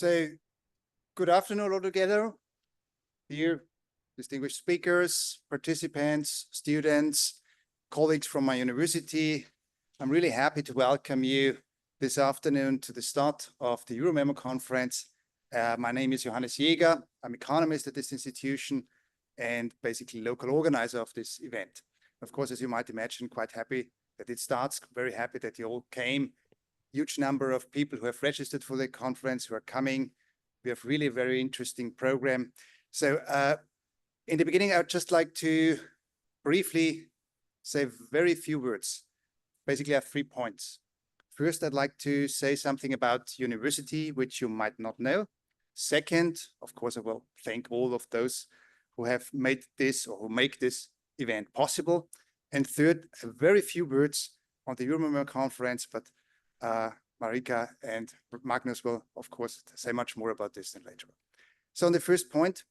So, good afternoon all together. Dear distinguished speakers, participants, students, colleagues from my university, I'm really happy to welcome you this afternoon to the start of the EuroMemo conference. My name is Johannes Jäger. I'm economist at this institution and basically local organizer of this event. Of course, as you might imagine, quite happy that it starts, very happy that you all came. Huge number of people who have registered for the conference who are coming. We have really a very interesting program. So in the beginning, I would just like to briefly say very few words. Basically, I have 3 points. First, I'd like to say something about university, which you might not know. Second, of course, I will thank all of those who have made this or who make this event possible. And third, very few words on the EuroMemo conference, but Marika and Magnus will, of course, say much more about this than later. So on the first point,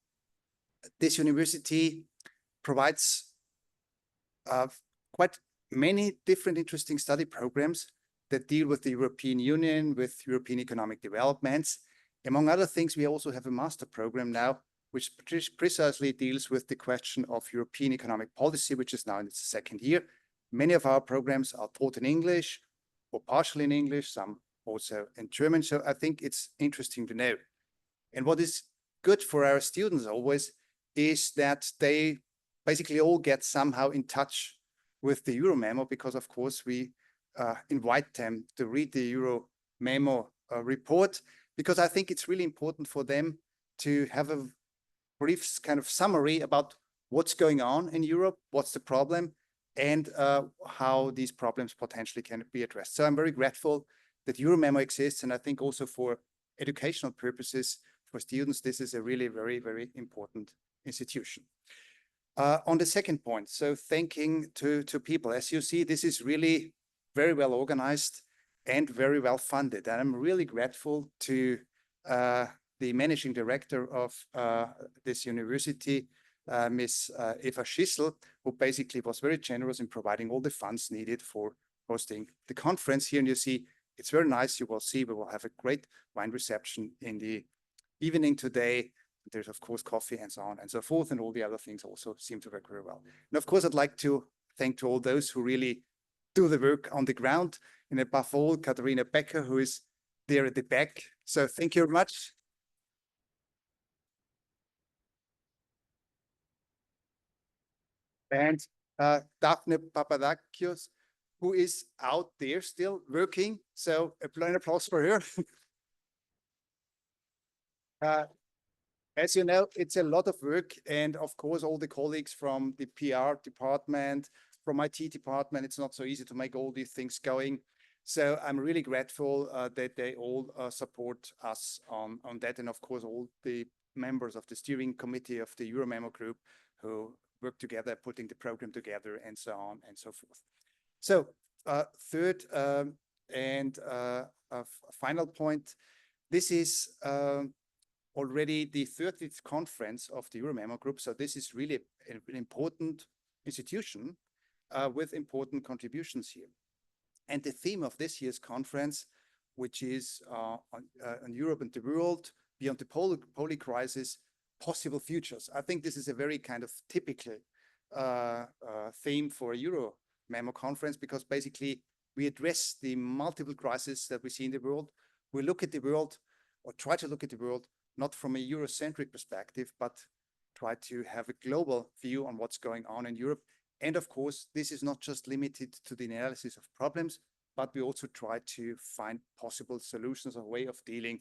this university provides quite many different interesting study programs that deal with the European Union, with European economic developments. Among other things, we also have a master program now, which precisely deals with the question of European economic policy, which is now in its second year. Many of our programs are taught in English, or partially in English, some also in German. So I think it's interesting to know. And what is good for our students always is that they basically all get somehow in touch with the EuroMemo, because of course we invite them to read the EuroMemo report, because I think it's really important for them to have a brief kind of summary about what's going on in Europe, what's the problem, and how these problems potentially can be addressed. So I'm very grateful that EuroMemo exists, and I think also for educational purposes for students, this is a really very, very important institution. On the second point, so thanking to people. As you see, this is really very well organized and very well funded. And I'm really grateful to the managing director of this university, Ms. Eva Schissel, who basically was very generous in providing all the funds needed for hosting the conference here. And you see, it's very nice. You will see we will have a great wine reception in the evening today. There's, of course, coffee and so on and so forth, and all the other things also seem to work very well. And of course, I'd like to thank to all those who really do the work on the ground, and above all, Katharina Becker, who is there at the back. So thank you very much. And Daphne Papadakis, who is out there still working. So an applause for her. As you know, it's a lot of work. And of course, all the colleagues from the PR department, from IT department, it's not so easy to make all these things going. So I'm really grateful that they all support us on that. And of course, all the members of the steering committee of the EuroMemo group who work together, putting the program together, and so on and so forth. So third and a final point, this is already the 30th conference of the EuroMemo group. So this is really an important institution with important contributions here. And the theme of this year's conference, which is on Europe and the world, beyond the polycrisis, possible futures. I think this is a very kind of typical theme for a EuroMemo conference, because basically we address the multiple crises that we see in the world. We look at the world, or try to look at the world, not from a Eurocentric perspective, but try to have a global view on what's going on in Europe. And of course, this is not just limited to the analysis of problems, but we also try to find possible solutions or way of dealing